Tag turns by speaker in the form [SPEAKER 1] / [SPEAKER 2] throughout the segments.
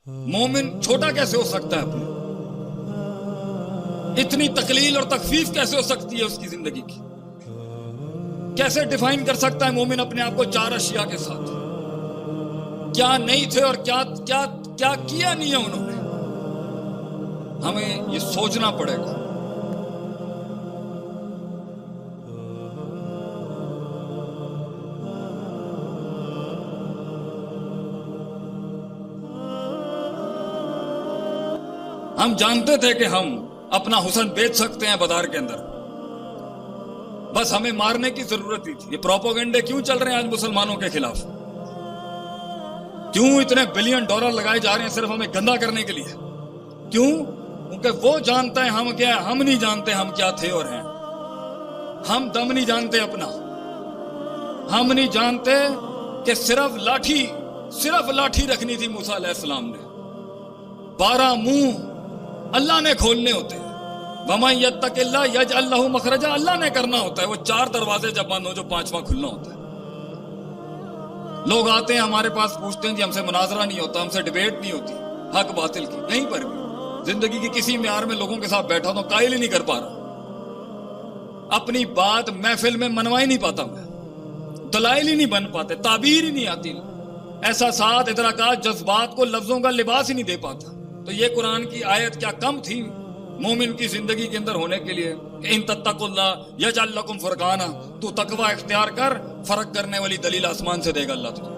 [SPEAKER 1] مومن چھوٹا کیسے ہو سکتا ہے اپنے؟ اتنی تقلیل اور تخفیف کیسے ہو سکتی ہے اس کی زندگی کی؟ کیسے ڈیفائن کر سکتا ہے مومن اپنے آپ کو 4 اشیاء کے ساتھ؟ کیا نہیں تھے اور کیا کیا کیا کیا نہیں ہے انہوں نے؟ ہمیں یہ سوچنا پڑے گا۔ ہم جانتے تھے کہ ہم اپنا حسن بیچ سکتے ہیں بازار کے اندر، بس ہمیں مارنے کی ضرورت ہی تھی۔ یہ پروپیگنڈے کیوں چل رہے ہیں آج مسلمانوں کے خلاف؟ کیوں اتنے بلین ڈالر لگائے جا رہے ہیں صرف ہمیں گندا کرنے کے لیے؟ کیوں؟ کیونکہ وہ جانتا ہے ہم کیا ہے، ہم نہیں جانتے ہم کیا تھے اور ہیں۔ ہم دم نہیں جانتے اپنا، ہم نہیں جانتے کہ صرف لاٹھی رکھنی تھی موسیٰ علیہ السلام نے، 12 منہ اللہ نے کھولنے ہوتے ہیں۔ وَمَن يَتَّقِ اللَّهَ يَجْعَل لَّهُ مَخْرَجًا، اللہ نے کرنا ہوتا ہے۔ وہ 4 دروازے جب بند ہو جو 5واں کھلنا ہوتا ہے۔ لوگ آتے ہیں ہمارے پاس، پوچھتے ہیں جی ہم سے مناظرہ نہیں ہوتا، ہم سے ڈیبیٹ نہیں ہوتی حق باطل کی، کہیں پر بھی زندگی کی کسی معیار میں لوگوں کے ساتھ بیٹھا تو قائل ہی نہیں کر پا رہا، اپنی بات محفل میں منوا ہی نہیں پاتا، میں دلائل ہی نہیں بن پاتے، تعبیر ہی نہیں آتی، احساسات ادراکات جذبات کو لفظوں کا لباس ہی نہیں دے پاتا۔ تو یہ قرآن کی آیت کیا کم تھی مومن کی زندگی کے اندر ہونے کے لیے کہ ان تتقوا اللہ یجعل لکم فرقانا، تو تقوی اختیار کر، فرق کرنے والی دلیل آسمان سے دے گا اللہ تجھے۔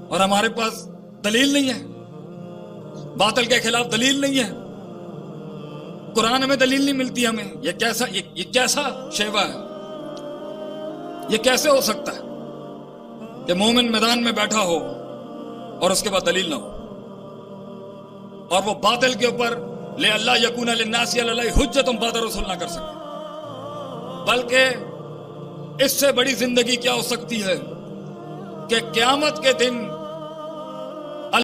[SPEAKER 1] اور ہمارے پاس دلیل نہیں ہے، باطل کے خلاف دلیل نہیں ہے، قرآن میں دلیل نہیں ملتی ہمیں۔ یہ کیسا شیوا ہے؟ یہ کیسے ہو سکتا ہے کہ مومن میدان میں بیٹھا ہو اور اس کے بعد دلیل نہ ہو، اور وہ باطل کے اوپر لے اللہ یکون للناس علی اللہ حجۃ بعد الرسول نہ کر سکے؟ بلکہ اس سے بڑی زندگی کیا ہو سکتی ہے کہ قیامت کے دن